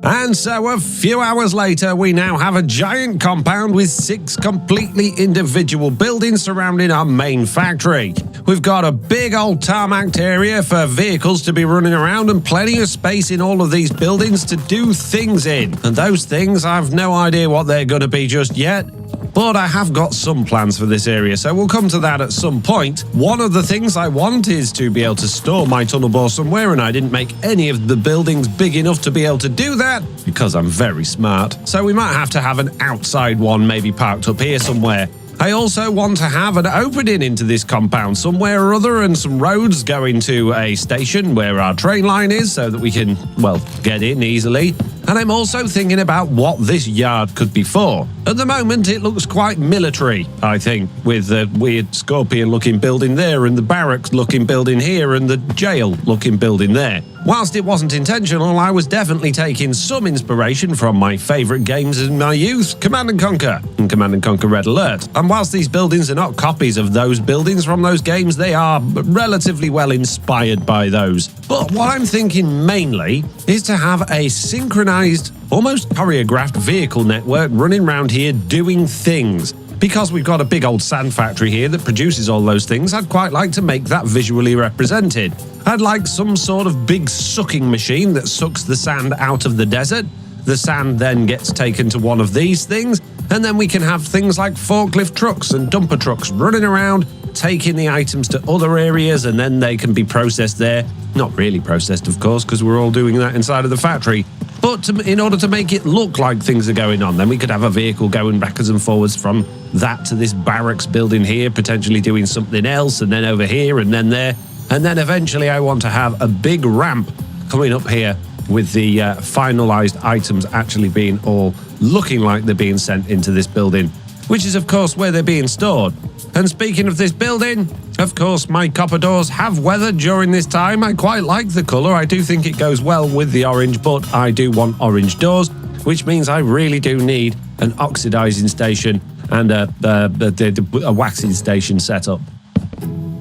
And so a few hours later, we now have a giant compound with 6 completely individual buildings surrounding our main factory. We've got a big old tarmacked area for vehicles to be running around and plenty of space in all of these buildings to do things in. And those things, I've no idea what they're going to be just yet. But I have got some plans for this area, so we'll come to that at some point. One of the things I want is to be able to store my tunnel bore somewhere, and I didn't make any of the buildings big enough to be able to do that, because I'm very smart. So we might have to have an outside one maybe parked up here somewhere. I also want to have an opening into this compound somewhere or other, and some roads going to a station where our train line is so that we can, well, get in easily. And I'm also thinking about what this yard could be for. At the moment, it looks quite military, I think, with the weird scorpion-looking building there, and the barracks-looking building here, and the jail-looking building there. Whilst it wasn't intentional, I was definitely taking some inspiration from my favourite games in my youth, Command & Conquer, and Command & Conquer Red Alert. And whilst these buildings are not copies of those buildings from those games, they are relatively well inspired by those. But what I'm thinking mainly is to have a synchronized, almost choreographed vehicle network running around here doing things. Because we've got a big old sand factory here that produces all those things, I'd quite like to make that visually represented. I'd like some sort of big sucking machine that sucks the sand out of the desert. The sand then gets taken to one of these things, and then we can have things like forklift trucks and dumper trucks running around, taking the items to other areas, and then they can be processed there. Not really processed, of course, because we're all doing that inside of the factory. But in order to make it look like things are going on, then we could have a vehicle going backwards and forwards from that to this barracks building here, potentially doing something else, and then over here, and then there. And then eventually I want to have a big ramp coming up here with the finalized items actually being all looking like they're being sent into this building, which is, of course, where they're being stored. And speaking of this building, of course, my copper doors have weathered during this time. I quite like the colour. I do think it goes well with the orange, but I do want orange doors, which means I really do need an oxidizing station and a waxing station set up.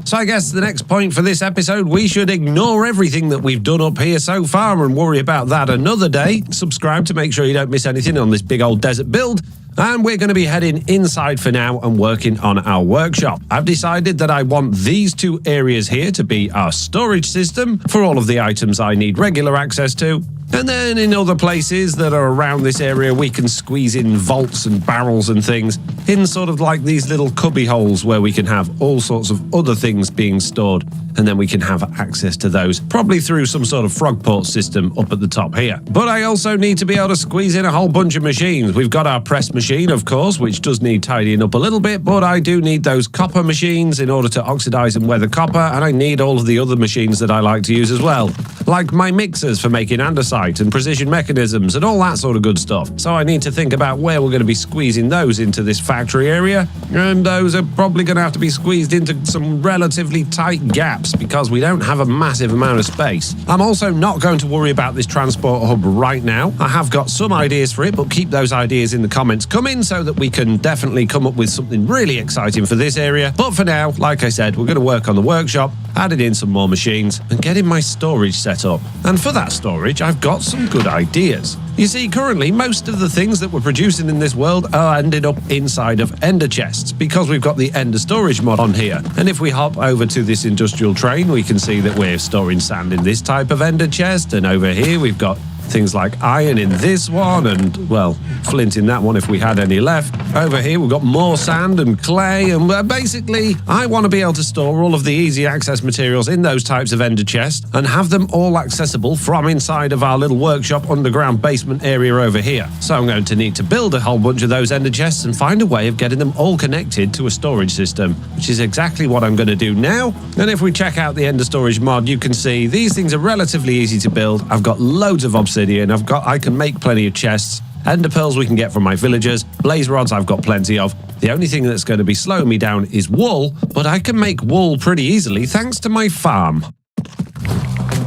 So I guess the next point for this episode, we should ignore everything that we've done up here so far and worry about that another day. Subscribe to make sure you don't miss anything on this big old desert build. And we're going to be heading inside for now and working on our workshop. I've decided that I want these 2 areas here to be our storage system for all of the items I need regular access to. And then in other places that are around this area, we can squeeze in vaults and barrels and things in sort of like these little cubby holes where we can have all sorts of other things being stored. And then we can have access to those, probably through some sort of frog port system up at the top here. But I also need to be able to squeeze in a whole bunch of machines. We've got our press machine, of course, which does need tidying up a little bit, but I do need those copper machines in order to oxidize and weather copper, and I need all of the other machines that I like to use as well, like my mixers for making andesite and precision mechanisms and all that sort of good stuff. So I need to think about where we're going to be squeezing those into this factory area, and those are probably going to have to be squeezed into some relatively tight gaps because we don't have a massive amount of space. I'm also not going to worry about this transport hub right now. I have got some ideas for it, but keep those ideas in the comments coming so that we can definitely come up with something really exciting for this area. But for now, like I said, we're going to work on the workshop, adding in some more machines, and getting my storage set up. And for that storage, I've got some good ideas. You see, currently, most of the things that we're producing in this world are ended up inside of ender chests because we've got the ender storage mod on here. And if we hop over to this industrial train, we can see that we're storing sand in this type of ender chest. And over here, we've got things like iron in this one and, well, flint in that one if we had any left. Over here, we've got more sand and clay. And basically, I want to be able to store all of the easy access materials in those types of ender chests and have them all accessible from inside of our little workshop underground basement area over here. So I'm going to need to build a whole bunch of those ender chests and find a way of getting them all connected to a storage system, which is exactly what I'm going to do now. And if we check out the ender storage mod, you can see these things are relatively easy to build. I've got loads of obsidian. I can make plenty of chests. Ender pearls we can get from my villagers. Blaze rods I've got plenty of. The only thing that's going to be slowing me down is wool, but I can make wool pretty easily thanks to my farm.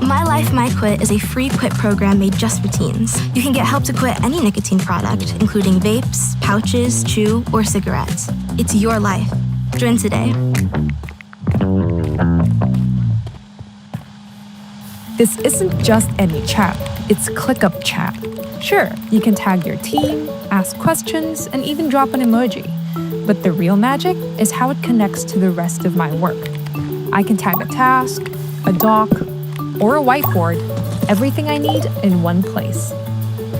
My Life, My Quit is a free quit program made just for teens. You can get help to quit any nicotine product, including vapes, pouches, chew, or cigarettes. It's your life. Join today. This isn't just any chat, it's ClickUp chat. Sure, you can tag your team, ask questions, and even drop an emoji. But the real magic is how it connects to the rest of my work. I can tag a task, a doc, or a whiteboard, everything I need in one place.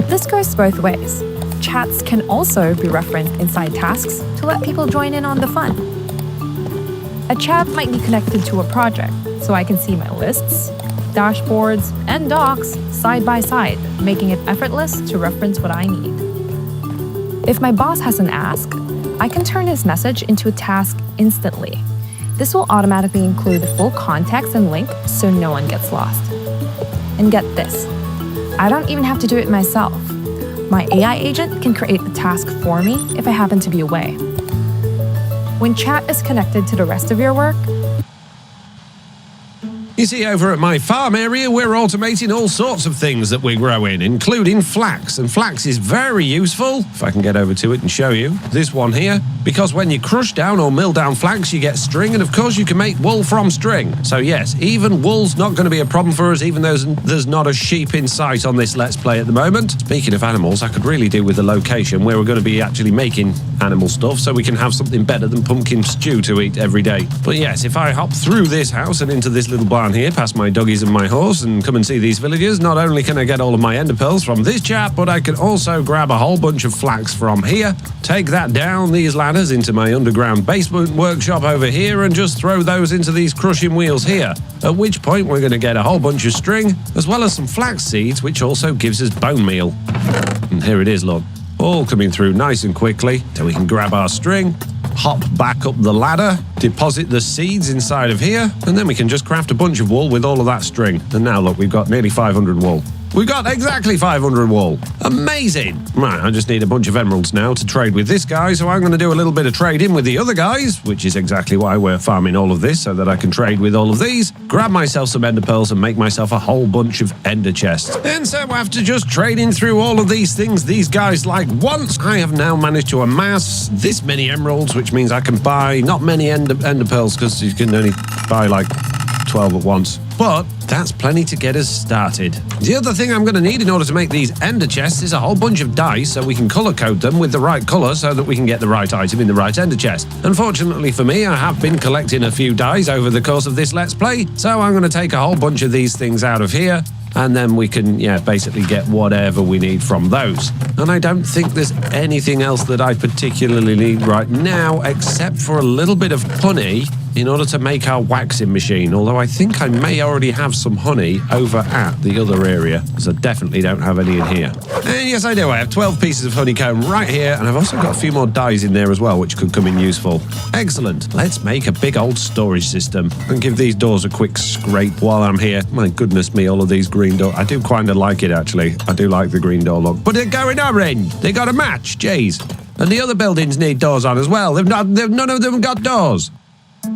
This goes both ways. Chats can also be referenced inside tasks to let people join in on the fun. A chat might be connected to a project, so I can see my lists, dashboards, and docs side by side, making it effortless to reference what I need. If my boss has an ask, I can turn his message into a task instantly. This will automatically include full context and link so no one gets lost. And get this, I don't even have to do it myself. My AI agent can create the task for me if I happen to be away. When chat is connected to the rest of your work, You see, over at my farm area, we're automating all sorts of things that we're growing, including flax. And flax is very useful, if I can get over to it and show you, this one here, because when you crush down or mill down flax, you get string, and of course you can make wool from string. So yes, even wool's not going to be a problem for us, even though there's not a sheep in sight on this Let's Play at the moment. Speaking of animals, I could really do with a location where we're going to be actually making animal stuff, so we can have something better than pumpkin stew to eat every day. But yes, if I hop through this house and into this little barn here, past my doggies and my horse, and come and see these villagers, not only can I get all of my ender pearls from this chap, but I can also grab a whole bunch of flax from here, take that down these ladders into my underground basement workshop over here, and just throw those into these crushing wheels here, at which point we're going to get a whole bunch of string, as well as some flax seeds, which also gives us bone meal. And here it is, look, all coming through nice and quickly, so we can grab our string, hop back up the ladder, deposit the seeds inside of here, and then we can just craft a bunch of wool with all of that string. And now look, we've got nearly 500 wool. We've got exactly 500 wool. Amazing! Right, I just need a bunch of emeralds now to trade with this guy, so I'm going to do a little bit of trading with the other guys, which is exactly why we're farming all of this, so that I can trade with all of these, grab myself some ender pearls, and make myself a whole bunch of ender chests. And so after just trading through all of these things these guys like once, I have now managed to amass this many emeralds, which means I can buy not many ender pearls, because you can only buy like 12 at once. But that's plenty to get us started. The other thing I'm going to need in order to make these ender chests is a whole bunch of dice, so we can color code them with the right color so that we can get the right item in the right ender chest. Unfortunately for me, I have been collecting a few dice over the course of this Let's Play, so I'm going to take a whole bunch of these things out of here, and then we can, basically get whatever we need from those. And I don't think there's anything else that I particularly need right now, except for a little bit of honey in order to make our waxing machine, although I think I may already have some honey over at the other area, because I definitely don't have any in here. And yes, I do. I have 12 pieces of honeycomb right here, and I've also got a few more dyes in there as well, which could come in useful. Excellent. Let's make a big old storage system and give these doors a quick scrape while I'm here. My goodness me, all of these green doors. I do kind of like it, actually. I do like the green door look. But they're going orange. They got a match. Jeez. And the other buildings need doors on as well. None of them got doors.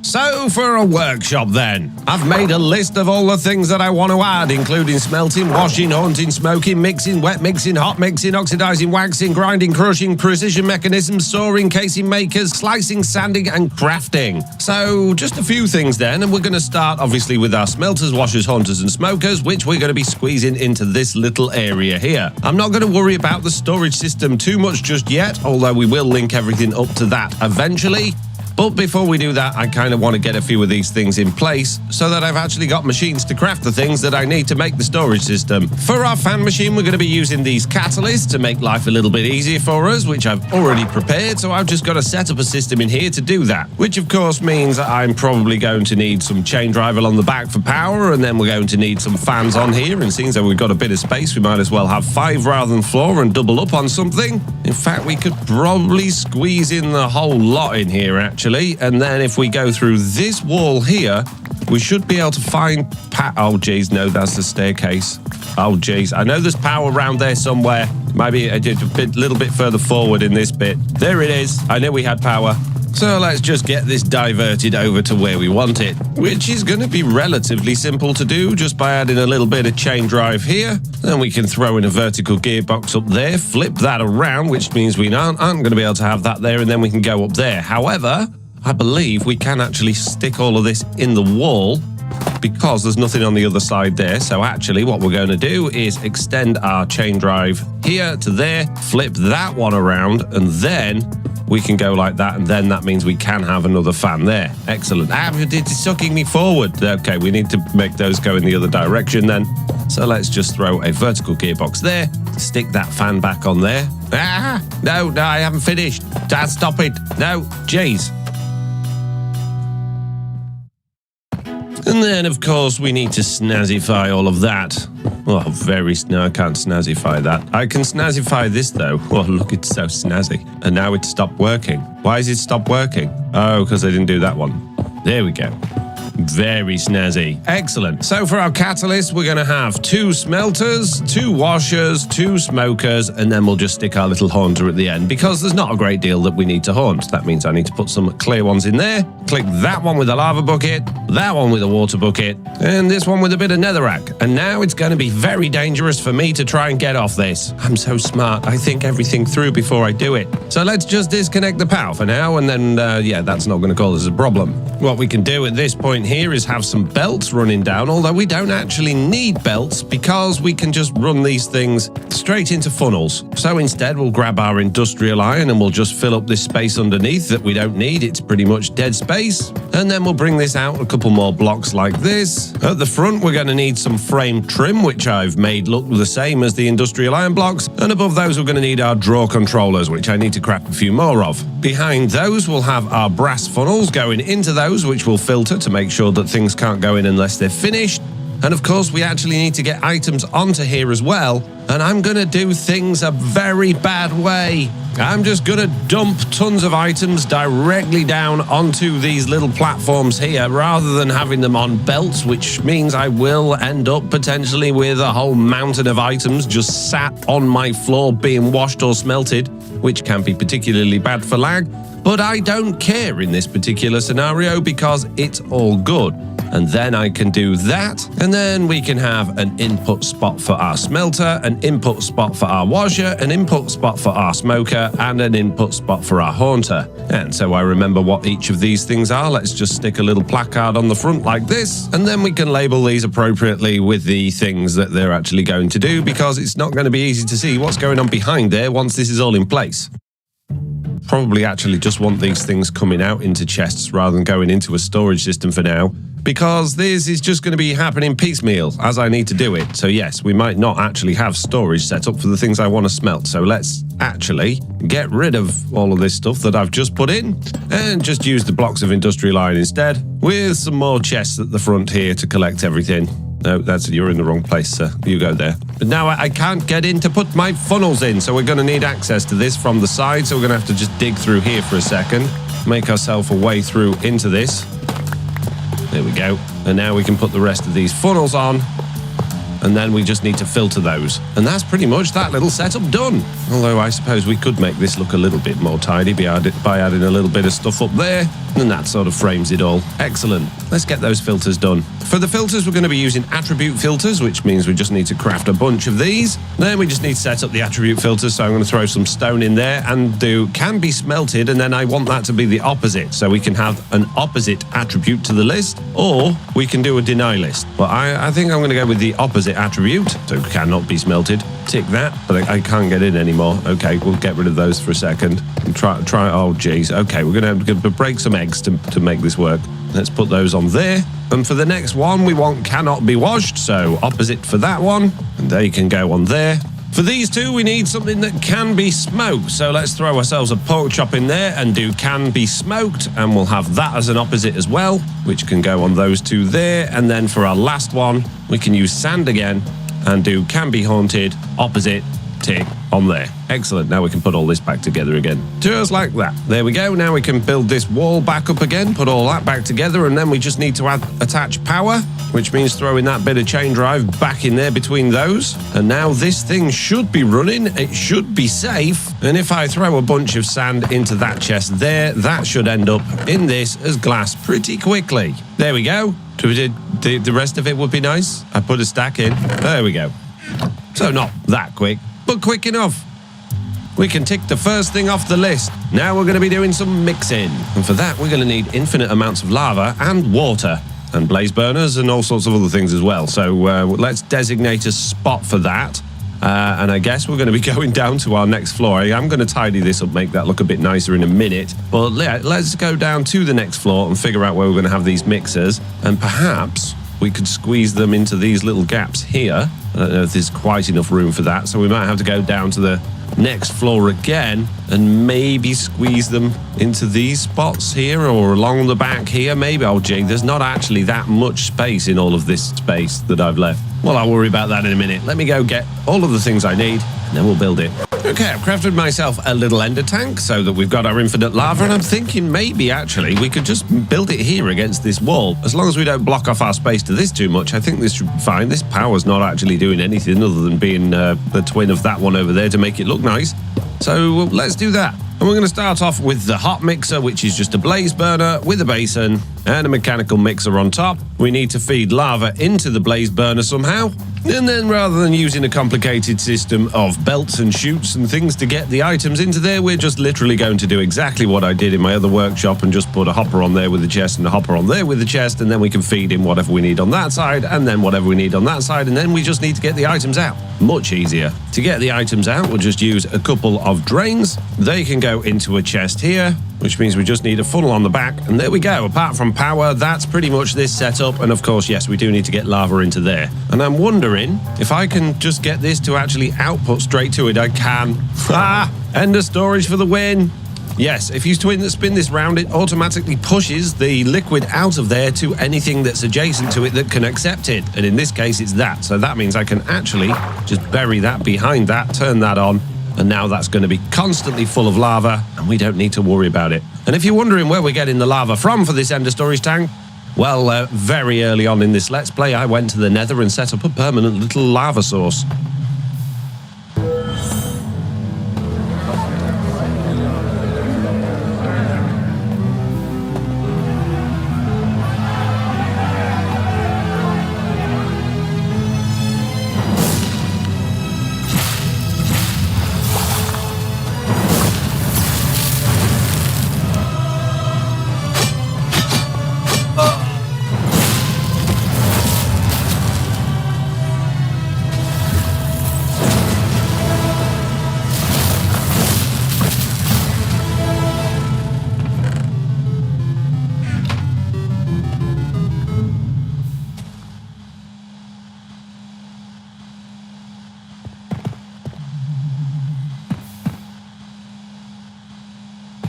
So for a workshop then, I've made a list of all the things that I want to add, including smelting, washing, haunting, smoking, mixing, wet mixing, hot mixing, oxidizing, waxing, grinding, crushing, precision mechanisms, sawing, casing makers, slicing, sanding, and crafting. So just a few things then, and we're going to start obviously with our smelters, washers, haunters, and smokers, which we're going to be squeezing into this little area here. I'm not going to worry about the storage system too much just yet, although we will link everything up to that eventually. But before we do that, I kind of want to get a few of these things in place so that I've actually got machines to craft the things that I need to make the storage system. For our fan machine, we're going to be using these catalysts to make life a little bit easier for us, which I've already prepared, so I've just got to set up a system in here to do that. Which of course means that I'm probably going to need some chain drive along the back for power, and then we're going to need some fans on here, and seeing as though we've got a bit of space, we might as well have 5 rather than 4 and double up on something. In fact, we could probably squeeze in the whole lot in here, actually. And then if we go through this wall here, we should be able to find oh, geez, no, that's the staircase. Oh, geez, I know there's power around there somewhere. Maybe a little bit further forward in this bit. There it is. I knew we had power. So let's just get this diverted over to where we want it, which is going to be relatively simple to do just by adding a little bit of chain drive here. Then we can throw in a vertical gearbox up there, flip that around, which means we aren't going to be able to have that there, and then we can go up there. However, I believe we can actually stick all of this in the wall because there's nothing on the other side there. So actually what we're going to do is extend our chain drive here to there, flip that one around, and then we can go like that, and then that means we can have another fan there. Excellent. It's sucking me forward. Okay, we need to make those go in the other direction then. So let's just throw a vertical gearbox there, stick that fan back on there. No, I haven't finished. Dad, stop it. No, jeez. And then, of course, we need to snazify all of that. Oh, I can't snazify that. I can snazify this, though. Oh, look, it's so snazzy. And now it's stopped working. Why has it stopped working? Oh, because I didn't do that one. There we go. Very snazzy. Excellent. So for our catalyst, we're going to have 2 smelters, 2 washers, 2 smokers, and then we'll just stick our little haunter at the end because there's not a great deal that we need to haunt. That means I need to put some clear ones in there. Click that one with a lava bucket, that one with a water bucket, and this one with a bit of netherrack. And now it's going to be very dangerous for me to try and get off this. I'm so smart. I think everything through before I do it. So let's just disconnect the power for now, and then, that's not going to cause us a problem. What we can do at this point here is have some belts running down, although we don't actually need belts because we can just run these things straight into funnels. So instead we'll grab our industrial iron and we'll just fill up this space underneath that we don't need. It's pretty much dead space. And then we'll bring this out a couple more blocks like this. At the front we're going to need some frame trim, which I've made look the same as the industrial iron blocks. And above those we're going to need our draw controllers, which I need to craft a few more of. Behind those we'll have our brass funnels going into those, which will filter to make sure that things can't go in unless they're finished. And of course we actually need to get items onto here as well, and I'm gonna do things a very bad way. I'm just gonna dump tons of items directly down onto these little platforms here rather than having them on belts, which means I will end up potentially with a whole mountain of items just sat on my floor being washed or smelted, which can be particularly bad for lag. But I don't care in this particular scenario because it's all good. And then I can do that, and then we can have an input spot for our smelter, an input spot for our washer, an input spot for our smoker, and an input spot for our haunter. And so I remember what each of these things are. Let's just stick a little placard on the front like this, and then we can label these appropriately with the things that they're actually going to do, because it's not going to be easy to see what's going on behind there once this is all in place. Probably actually just want these things coming out into chests rather than going into a storage system for now, because this is just going to be happening piecemeal as I need to do it. So yes, we might not actually have storage set up for the things I want to smelt. So let's actually get rid of all of this stuff that I've just put in and just use the blocks of industrial iron instead, with some more chests at the front here to collect everything. No, you're in the wrong place, sir. You go there. But now I can't get in to put my funnels in, so we're going to need access to this from the side, so we're going to have to just dig through here for a second, make ourselves a way through into this. There we go. And now we can put the rest of these funnels on, and then we just need to filter those. And that's pretty much that little setup done. Although I suppose we could make this look a little bit more tidy by adding a little bit of stuff up there, and that sort of frames it all. Excellent. Let's get those filters done. For the filters, we're going to be using attribute filters, which means we just need to craft a bunch of these. Then we just need to set up the attribute filters, so I'm going to throw some stone in there and do can be smelted, and then I want that to be the opposite, so we can have an opposite attribute to the list, or we can do a deny list. But I think I'm going to go with the opposite attribute, so cannot be smelted. Tick that, but I can't get in anymore. Okay, we'll get rid of those for a second and try. Oh, geez. Okay, we're going to have to break some eggs to make this work. Let's put those on there. And for the next one, we want cannot be washed, so opposite for that one. And they can go on there. For these two, we need something that can be smoked. So let's throw ourselves a pork chop in there and do can be smoked. And we'll have that as an opposite as well, which can go on those two there. And then for our last one, we can use sand again and do can be haunted, opposite, tick on there. Excellent. Now we can put all this back together again. Just like that. There we go. Now we can build this wall back up again, put all that back together, and then we just need to attach power, which means throwing that bit of chain drive back in there between those. And now this thing should be running. It should be safe. And if I throw a bunch of sand into that chest there, that should end up in this as glass pretty quickly. There we go. The rest of it would be nice. I put a stack in. There we go. So not that quick, but quick enough. We can tick the first thing off the list. Now we're going to be doing some mixing. And for that, we're going to need infinite amounts of lava and water. and blaze burners and all sorts of other things as well. So let's designate a spot for that. And I guess we're going to be going down to our next floor. I am going to tidy this up, make that look a bit nicer in a minute. But let's go down to the next floor and figure out where we're going to have these mixers. And perhaps we could squeeze them into these little gaps here. I don't know if there's quite enough room for that. So we might have to go down to the next floor again and maybe squeeze them into these spots here or along the back here. Maybe, oh gee, there's not actually that much space in all of this space that I've left. Well, I'll worry about that in a minute. Let me go get all of the things I need and then we'll build it. Okay, I've crafted myself a little ender tank so that we've got our infinite lava, and I'm thinking maybe actually we could just build it here against this wall. As long as we don't block off our space to this too much, I think this should be fine. This power's not actually doing anything other than being the twin of that one over there to make it look nice. So let's do that. And we're going to start off with the hot mixer, which is just a blaze burner with a basin and a mechanical mixer on top. We need to feed lava into the blaze burner somehow. And then rather than using a complicated system of belts and chutes and things to get the items into there, we're just literally going to do exactly what I did in my other workshop and just put a hopper on there with a chest and a hopper on there with a chest, and then we can feed in whatever we need on that side and then whatever we need on that side, and then we just need to get the items out. Much easier. To get the items out, we'll just use a couple of drains. They can go into a chest here, which means we just need a funnel on the back, and there we go. Apart from power, that's pretty much this setup, and of course, yes, we do need to get lava into there. And I'm wondering if I can just get this to actually output straight to it. I can. Ender storage for the win. Yes, if you spin this round, it automatically pushes the liquid out of there to anything that's adjacent to it that can accept it. And in this case, it's that. So that means I can actually just bury that behind that, turn that on, and now that's going to be constantly full of lava, and we don't need to worry about it. And if you're wondering where we're getting the lava from for this ender storage tank, well, very early on in this Let's Play, I went to the Nether and set up a permanent little lava source.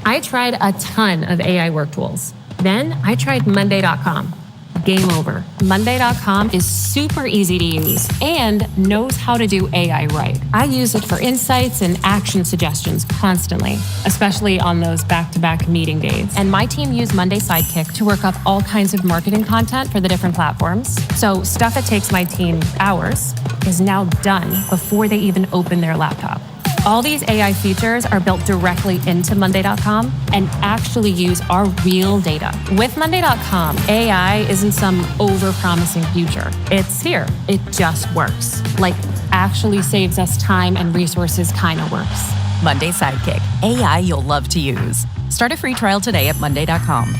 I tried a ton of AI work tools. Then I tried Monday.com. Game over. Monday.com is super easy to use and knows how to do AI right. I use it for insights and action suggestions constantly, especially on those back-to-back meeting days. And my team used Monday Sidekick to work up all kinds of marketing content for the different platforms. So stuff that takes my team hours is now done before they even open their laptop. All these AI features are built directly into Monday.com and actually use our real data. With Monday.com, AI isn't some over-promising future. It's here. It just works. Like, actually saves us time and resources kind of works. Monday Sidekick, AI you'll love to use. Start a free trial today at Monday.com.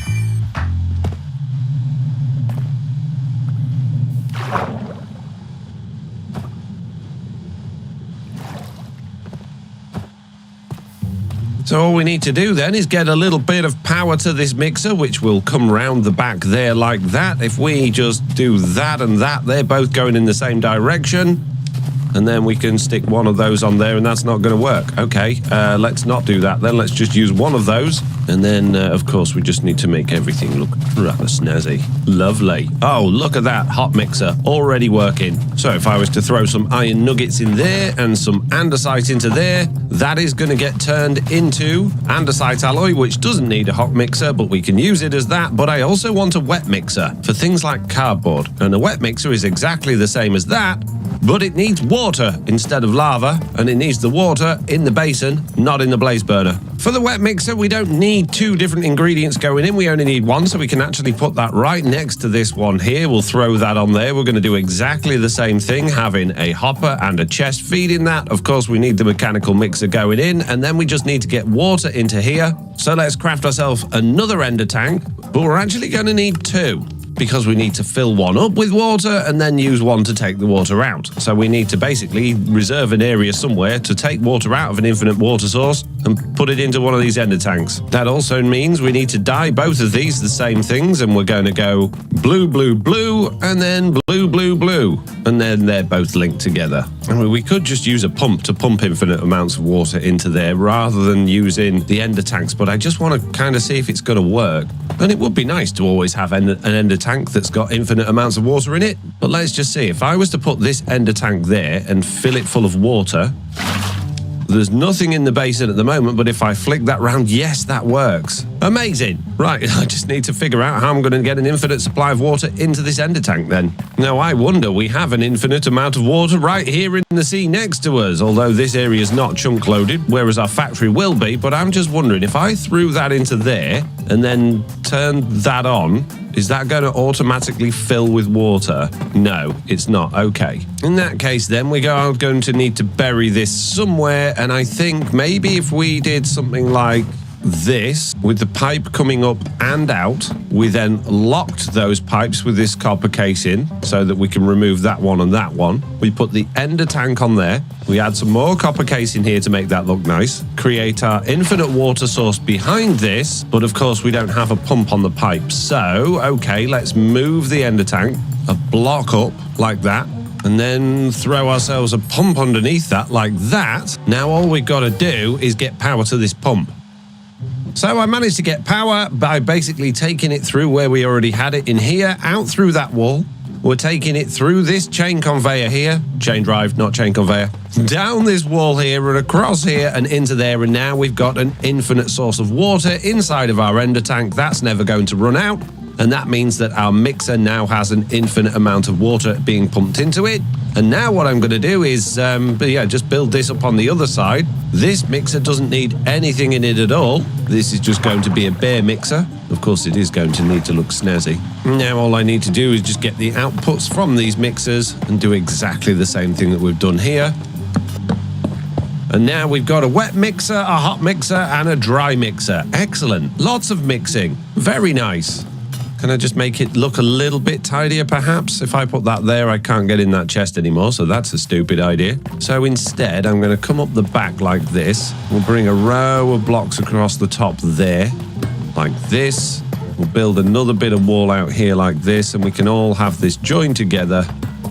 So all we need to do then is get a little bit of power to this mixer, which will come round the back there like that. If we just do that and that, they're both going in the same direction. And then we can stick one of those on there, and that's not going to work. Okay, let's not do that then. Let's just use one of those. And then, of course, we just need to make everything look rather snazzy. Lovely. Oh, look at that hot mixer already working. So if I was to throw some iron nuggets in there and some andesite into there, that is going to get turned into andesite alloy, which doesn't need a hot mixer, but we can use it as that. But I also want a wet mixer for things like cardboard. And a wet mixer is exactly the same as that, but it needs water instead of lava, and it needs the water in the basin, not in the blaze burner. For the wet mixer, we don't need two different ingredients going in. We only need one, so we can actually put that right next to this one here. We'll throw that on there. We're going to do exactly the same thing, having a hopper and a chest feeding that. Of course, we need the mechanical mixer going in, and then we just need to get water into here. So let's craft ourselves another ender tank, but we're actually going to need two. because we need to fill one up with water and then use one to take the water out. So we need to basically reserve an area somewhere to take water out of an infinite water source and put it into one of these ender tanks. That also means we need to dye both of these the same things, and we're going to go blue, blue, blue, and then blue, blue, blue. And then they're both linked together. And we could just use a pump to pump infinite amounts of water into there rather than using the ender tanks, but I just want to kind of see if it's going to work. And it would be nice to always have an ender tank that's got infinite amounts of water in it. But let's just see. If I was to put this ender tank there and fill it full of water, there's nothing in the basin at the moment, but if I flick that round, yes, that works. Amazing. Right, I just need to figure out how I'm going to get an infinite supply of water into this ender tank then. Now, I wonder, we have an infinite amount of water right here in the sea next to us, although this area is not chunk loaded, whereas our factory will be, but I'm just wondering, if I threw that into there and then turned that on, is that going to automatically fill with water? No, it's not. Okay. In that case, then we are going to need to bury this somewhere. And I think maybe if we did something like this, with the pipe coming up and out, we then locked those pipes with this copper casing so that we can remove that one and that one. We put the ender tank on there. We add some more copper casing here to make that look nice. Create our infinite water source behind this, but of course we don't have a pump on the pipe. So, okay, let's move the ender tank a block up like that, and then throw ourselves a pump underneath that like that. Now all we've got to do is get power to this pump. So I managed to get power by basically taking it through where we already had it in here, out through that wall. We're taking it through this chain conveyor here, chain drive, not chain conveyor, down this wall here and across here and into there, and now we've got an infinite source of water inside of our ender tank. That's never going to run out, and that means that our mixer now has an infinite amount of water being pumped into it. And now what I'm going to do is, just build this up on the other side. This mixer doesn't need anything in it at all. This is just going to be a bare mixer. Of course, it is going to need to look snazzy. Now all I need to do is just get the outputs from these mixers and do exactly the same thing that we've done here. And now we've got a wet mixer, a hot mixer, and a dry mixer. Excellent. Lots of mixing. Very nice. Can I just make it look a little bit tidier, perhaps? If I put that there, I can't get in that chest anymore, so that's a stupid idea. So instead, I'm going to come up the back like this. We'll bring a row of blocks across the top there, like this. We'll build another bit of wall out here like this, and we can all have this joined together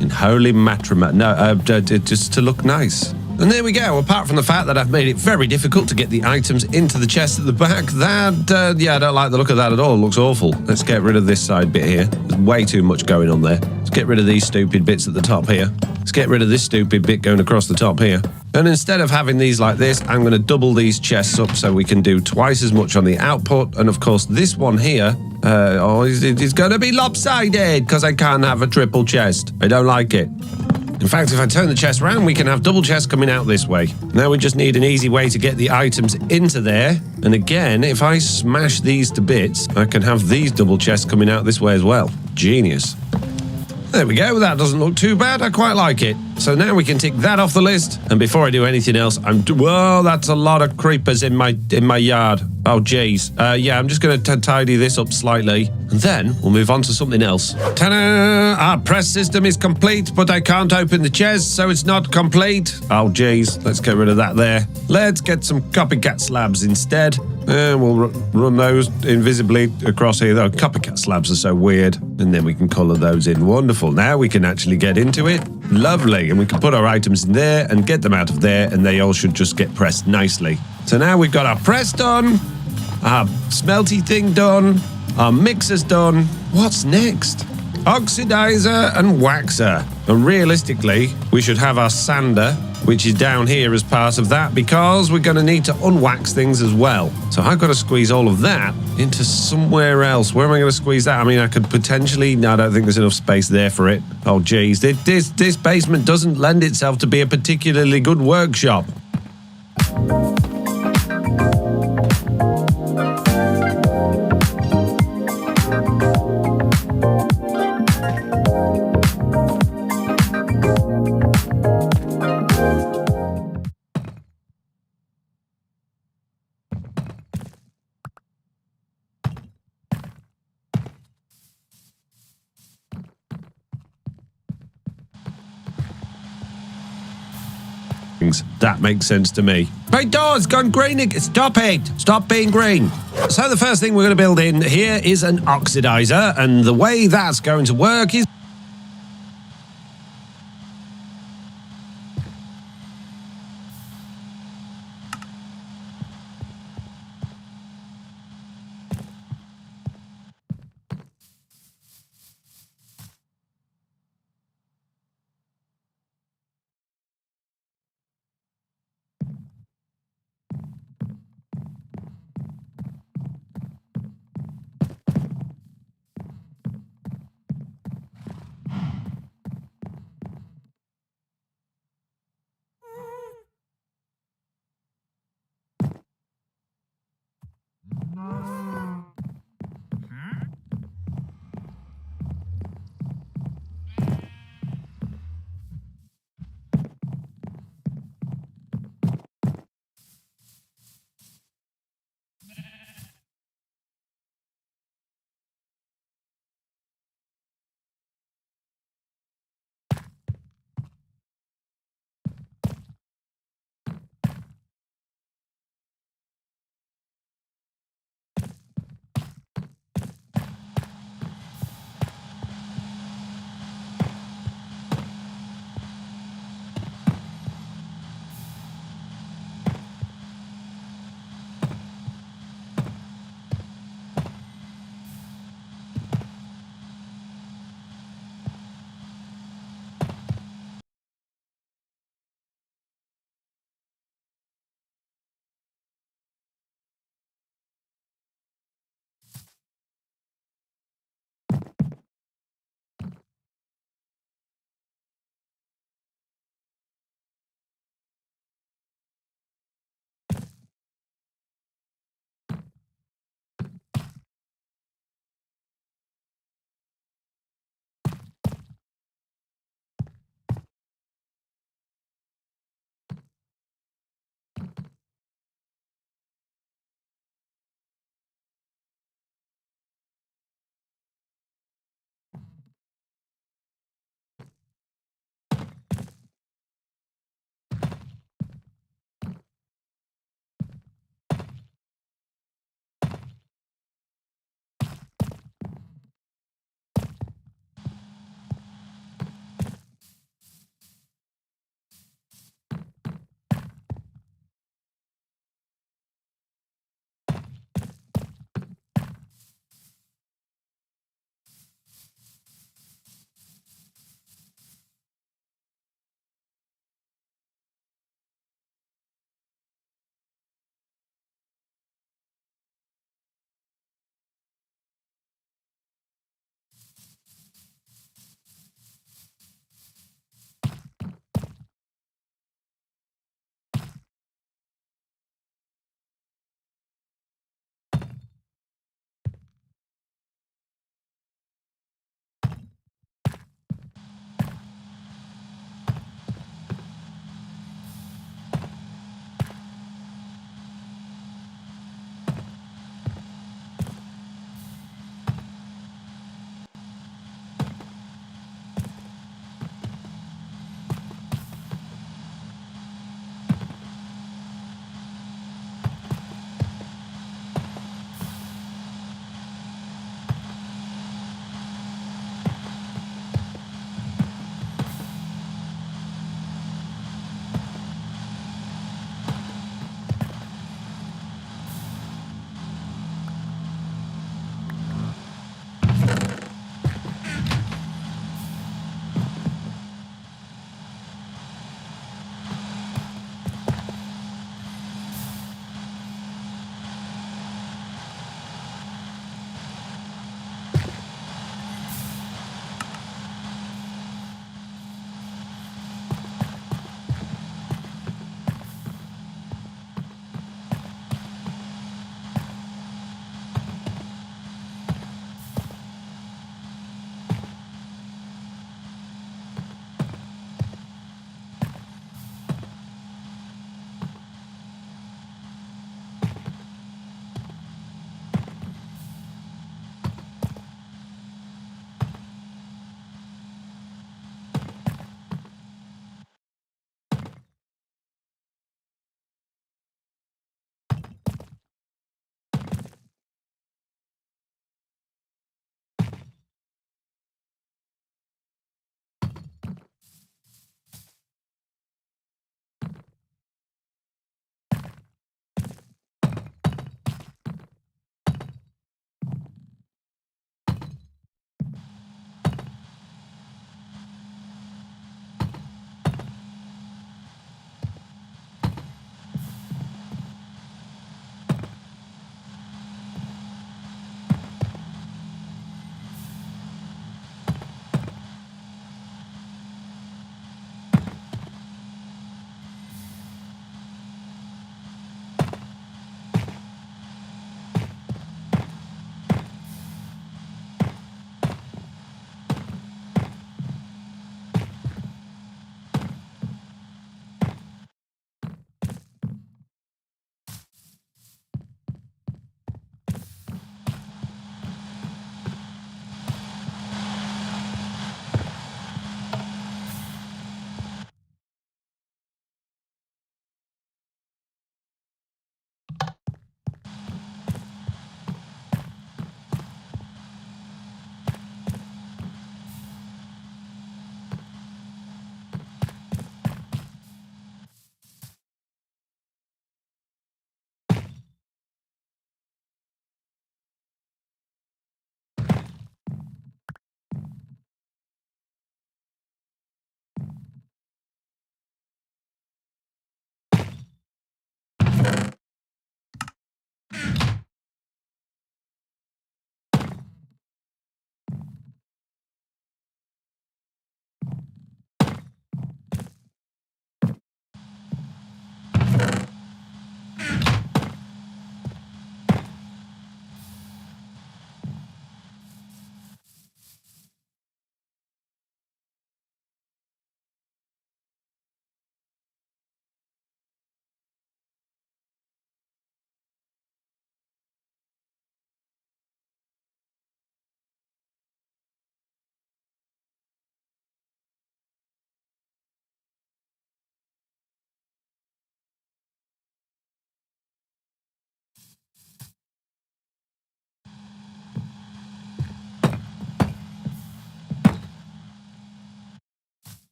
in holy matrimony. No, just to look nice. And there we go. Apart from the fact that I've made it very difficult to get the items into the chest at the back, I don't like the look of that at all. It looks awful. Let's get rid of this side bit here. There's way too much going on there. Let's get rid of these stupid bits at the top here. Let's get rid of this stupid bit going across the top here. And instead of having these like this, I'm going to double these chests up so we can do twice as much on the output. And of course, this one here, it's going to be lopsided because I can't have a triple chest. I don't like it. In fact, if I turn the chest around, we can have double chests coming out this way. Now we just need an easy way to get the items into there. And again, if I smash these to bits, I can have these double chests coming out this way as well. Genius. There we go. That doesn't look too bad. I quite like it. So now we can tick that off the list. And before I do anything else, whoa, that's a lot of creepers in my yard. Oh, geez. I'm just going to tidy this up slightly. And then we'll move on to something else. Ta-da! Our press system is complete, but I can't open the chest, so it's not complete. Oh, geez. Let's get rid of that there. Let's get some copycat slabs instead. We'll run those invisibly across here, though. Copycat slabs are so weird. And then we can colour those in. Wonderful. Now we can actually get into it. Lovely. And we can put our items in there and get them out of there, and they all should just get pressed nicely. So now we've got our press done, our smelty thing done, our mixer's done. What's next? Oxidizer and waxer. And realistically, we should have our sander, which is down here as part of that, because we're going to need to unwax things as well. So I've got to squeeze all of that into somewhere else. Where am I going to squeeze that? I mean, I could potentially... No, I don't think there's enough space there for it. Oh, geez. This basement doesn't lend itself to be a particularly good workshop. That makes sense to me. My door's gone green. Stop it. Stop being green. So the first thing we're going to build in here is an oxidizer, and the way that's going to work is